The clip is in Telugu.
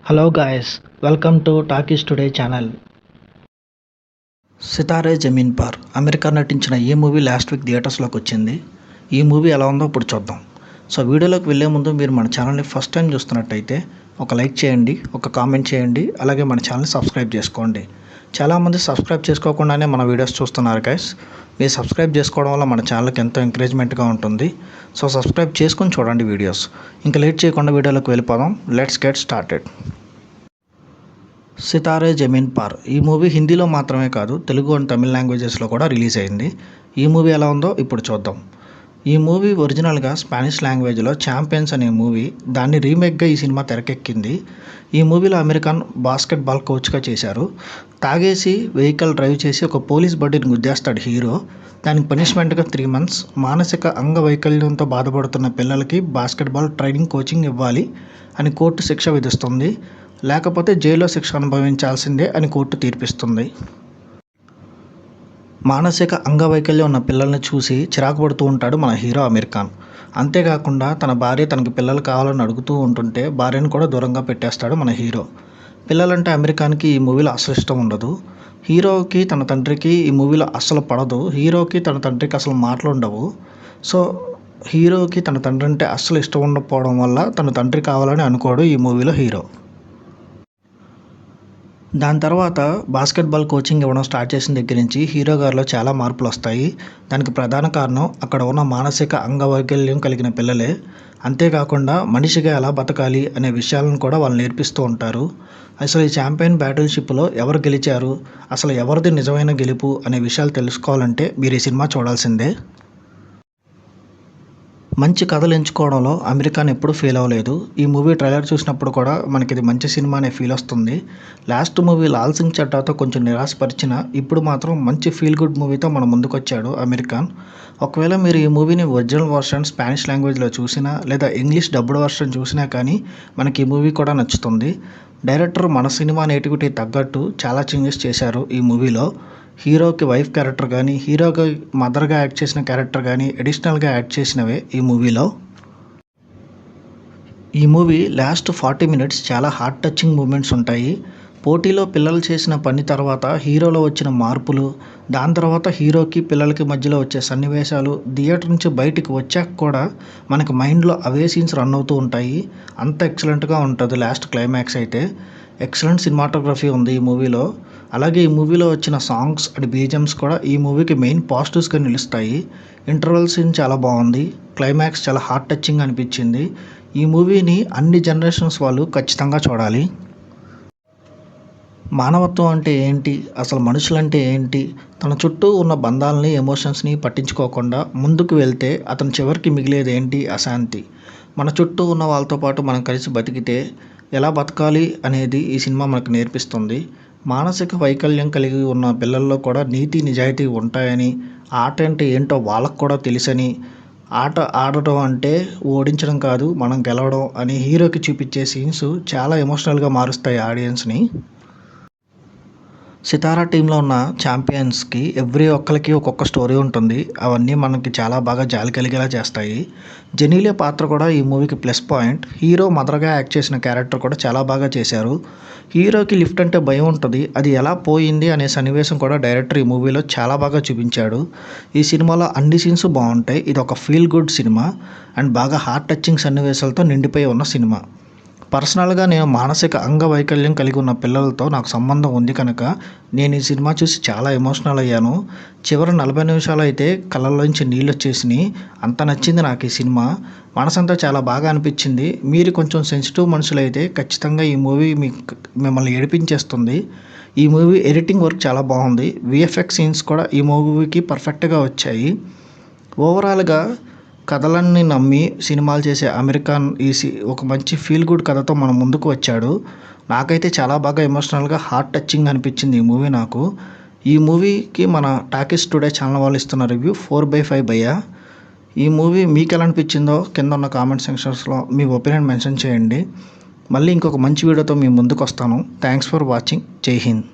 Hello guys, welcome to Talkies Today channel. Sitaare Zameen Par America నటించిన ఈ మూవీ లాస్ట్ వీక్ థియేటర్స్లోకి వచ్చింది. ఈ మూవీ ఎలా ఉందో ఇప్పుడు చూద్దాం. సో వీడియోలోకి వెళ్ళే ముందు మీరు మన ఛానల్ని ఫస్ట్ టైం చూస్తున్నట్టయితే ఒక లైక్ చేయండి, ఒక కామెంట్ చేయండి, అలాగే మన ఛానల్ని సబ్స్క్రైబ్ చేసుకోండి. చాలామంది సబ్స్క్రైబ్ చేసుకోకుండానే మన వీడియోస్ చూస్తున్నారు గైస్. మీరు సబ్స్క్రైబ్ చేసుకోవడం వల్ల మన ఛానల్కి ఎంతో ఎంకరేజ్మెంట్గా ఉంటుంది. సో సబ్స్క్రైబ్ చేసుకొని చూడండి వీడియోస్. ఇంకా లేట్ చేయకుండా వీడియోలోకి వెళ్ళిపోదాం. Let's get started. Sitaare Zameen Par ఈ మూవీ హిందీలో మాత్రమే కాదు, తెలుగు అండ్ తమిళ లాంగ్వేజెస్లో కూడా రిలీజ్ అయింది. ఈ మూవీ ఎలా ఉందో ఇప్పుడు చూద్దాం. ఈ మూవీ ఒరిజినల్గా స్పానిష్ లాంగ్వేజ్లో ఛాంపియన్స్ అనే మూవీ, దాన్ని రీమేక్గా ఈ సినిమా తెరకెక్కింది. ఈ మూవీలో అమెరికన్ బాస్కెట్బాల్ కోచ్గా చేశారు. తాగేసి వెహికల్ డ్రైవ్ చేసి ఒక పోలీస్ బడ్డీని గుద్దేస్తాడు హీరో. దానికి పనిష్మెంట్గా 3 months మానసిక అంగవైకల్యంతో బాధపడుతున్న పిల్లలకి బాస్కెట్బాల్ ట్రైనింగ్ కోచింగ్ ఇవ్వాలి అని కోర్టు శిక్ష విధిస్తుంది. లేకపోతే జైల్లో శిక్ష అనుభవించాల్సిందే అని కోర్టు తీర్పిస్తుంది. మానసిక అంగవైకల్యం ఉన్న పిల్లల్ని చూసి చిరాకు పడుతూ ఉంటాడు మన హీరో అమీర్ ఖాన్. అంతేకాకుండా తన భార్య తనకి పిల్లలు కావాలని అడుగుతూ ఉంటుంటే భార్యను కూడా దూరంగా పెట్టేస్తాడు మన హీరో. పిల్లలంటే అమీర్ ఖాన్కి ఈ మూవీలో అసలు ఇష్టం ఉండదు. హీరోకి తన తండ్రికి ఈ మూవీలో అస్సలు పడదు. హీరోకి తన తండ్రికి అసలు మాటలు ఉండవు. సో హీరోకి తన తండ్రి అంటే అస్సలు ఇష్టం ఉండకపోవడం వల్ల తన తండ్రి కావాలని అనుకోడు ఈ మూవీలో హీరో. దాని తర్వాత బాస్కెట్బాల్ కోచింగ్ ఇవ్వడం స్టార్ట్ చేసిన దగ్గర నుంచి హీరో గారిలో చాలా మార్పులు వస్తాయి. దానికి ప్రధాన కారణం అక్కడ ఉన్న మానసిక అంగవైకల్యం కలిగిన పిల్లలే. అంతేకాకుండా మనిషిగా ఎలా బతకాలి అనే విషయాలను కూడా వాళ్ళు నేర్పిస్తూ ఉంటారు. అసలు ఈ ఛాంపియన్ బ్యాటిల్షిప్లో ఎవరు గెలిచారు, అసలు ఎవరిది నిజమైన గెలుపు అనే విషయాలు తెలుసుకోవాలంటే మీరు ఈ సినిమా చూడాల్సిందే. మంచి కథలు ఎంచుకోవడంలో అమీర్ ఖాన్ ఎప్పుడూ ఫెయిల్ అవ్వలేదు. ఈ మూవీ ట్రైలర్ చూసినప్పుడు కూడా మనకి ఇది మంచి సినిమా అనే ఫీల్ వస్తుంది. లాస్ట్ మూవీ లాల్ సింగ్ చడ్డాతో కొంచెం నిరాశపరిచిన ఇప్పుడు మాత్రం మంచి ఫీల్ గుడ్ మూవీతో మన ముందుకు వచ్చాడు అమీర్ ఖాన్. ఒకవేళ మీరు ఈ మూవీని ఒరిజినల్ వర్షన్ స్పానిష్ లాంగ్వేజ్లో చూసినా లేదా ఇంగ్లీష్ డబ్డ్ వర్షన్ చూసినా కానీ మనకి ఈ మూవీ కూడా నచ్చుతుంది. డైరెక్టర్ మన సినిమా నేటివిటీ తగ్గట్టు చాలా చేంజెస్ చేశారు ఈ మూవీలో. హీరోకి వైఫ్ క్యారెక్టర్ కానీ, హీరోకి మదర్గా యాక్ట్ చేసిన క్యారెక్టర్ కానీ అడిషనల్గా యాడ్ చేసినవే ఈ మూవీలో. ఈ మూవీ లాస్ట్ 40 minutes చాలా హార్ట్ టచింగ్ మూమెంట్స్ ఉంటాయి. పోటీలో పిల్లలు చేసిన పని తర్వాత హీరోలో వచ్చిన మార్పులు, దాని తర్వాత హీరోకి పిల్లలకి మధ్యలో వచ్చే సన్నివేశాలు, థియేటర్ నుంచి బయటికి వచ్చాక కూడా మనకి మైండ్లో అవే సీన్స్ రన్ అవుతూ ఉంటాయి. అంత ఎక్సలెంట్గా ఉంటుంది. లాస్ట్ క్లైమాక్స్ అయితే ఎక్సలెంట్ సినిమాటోగ్రఫీ ఉంది ఈ మూవీలో. అలాగే ఈ మూవీలో వచ్చిన సాంగ్స్ అండ్ బీజిఎమ్స్ కూడా ఈ మూవీకి మెయిన్ పాజిటివ్స్గా నిలుస్తాయి. ఇంటర్వెల్ సీన్ చాలా బాగుంది. క్లైమాక్స్ చాలా హార్ట్ టచింగ్ అనిపించింది. ఈ మూవీని అన్ని జనరేషన్స్ వాళ్ళు ఖచ్చితంగా చూడాలి. మానవత్వం అంటే ఏంటి, అసలు మనుషులంటే ఏంటి, తన చుట్టూ ఉన్న బంధాలని ఎమోషన్స్ని పట్టించుకోకుండా ముందుకు వెళ్తే అతను చివరికి మిగిలేది ఏంటి, అశాంతి. మన చుట్టూ ఉన్న వాళ్ళతో పాటు మనం కలిసి బతికితే ఎలా బతకాలి అనేది ఈ సినిమా మనకు నేర్పిస్తుంది. మానసిక వైకల్యం కలిగి ఉన్న పిల్లల్లో కూడా నీతి నిజాయితీ ఉంటాయని, ఆట అంటే ఏంటో వాళ్ళకు కూడా తెలుసని, ఆట ఆడటం అంటే ఓడించడం కాదు మనం గెలవడం అని హీరోకి చూపించే సీన్స్ చాలా ఎమోషనల్గా మారుస్తాయి ఆడియన్స్ని. సితారా టీంలో ఉన్న ఛాంపియన్స్కి ఎవ్రీ ఒక్కరికి ఒక్కొక్క స్టోరీ ఉంటుంది. అవన్నీ మనకి చాలా బాగా జాలి కలిగేలా చేస్తాయి. జెనీలియా పాత్ర కూడా ఈ మూవీకి ప్లస్ పాయింట్. హీరో మదర్గా యాక్ట్ చేసిన క్యారెక్టర్ కూడా చాలా బాగా చేశారు. హీరోకి లిఫ్ట్ అంటే భయం ఉంటుంది, అది ఎలా పోయింది అనే సన్నివేశం కూడా డైరెక్టర్ ఈ మూవీలో చాలా బాగా చూపించాడు. ఈ సినిమాలో అన్ని సీన్స్ బాగుంటాయి. ఇది ఒక ఫీల్ గుడ్ సినిమా అండ్ బాగా హార్ట్ టచింగ్ సన్నివేశాలతో నిండిపోయి ఉన్న సినిమా. పర్సనల్గా నేను మానసిక అంగవైకల్యం కలిగి ఉన్న పిల్లలతో నాకు సంబంధం ఉంది కనుక నేను ఈ సినిమా చూసి చాలా ఎమోషనల్ అయ్యాను. చివరి 40 నిమిషాలు అయితే కళ్ళల్లోంచి నీళ్ళు వచ్చేసినాయి. అంత నచ్చింది నాకు ఈ సినిమా. మనసంతా చాలా బాగా అనిపించింది. మీరు కొంచెం సెన్సిటివ్ మనుషులైతే ఖచ్చితంగా ఈ మూవీ మిమ్మల్ని ఏడిపించేస్తుంది. ఈ మూవీ ఎడిటింగ్ వర్క్ చాలా బాగుంది. విఎఫ్ఎక్స్ సీన్స్ కూడా ఈ మూవీకి పర్ఫెక్ట్గా వచ్చాయి. ఓవరాల్గా కథలన్నీ నమ్మి సినిమాలు చేసే అమీర్ ఖాన్ ఒక మంచి ఫీల్ గుడ్ కథతో మన ముందుకు వచ్చాడు. నాకైతే చాలా బాగా ఎమోషనల్గా హార్ట్ టచింగ్ అనిపించింది ఈ మూవీ నాకు. ఈ మూవీకి మన టాకీస్ టుడే ఛానల్ వాళ్ళు ఇస్తున్న రివ్యూ 4/5 భయ్యా. ఈ మూవీ మీకు ఎలా అనిపించిందో కింద ఉన్న కామెంట్ సెక్షన్స్లో మీ ఒపీనియన్ మెన్షన్ చేయండి. మళ్ళీ ఇంకొక మంచి వీడియోతో మీ ముందుకు వస్తాను. Thanks for watching. జై హింద్.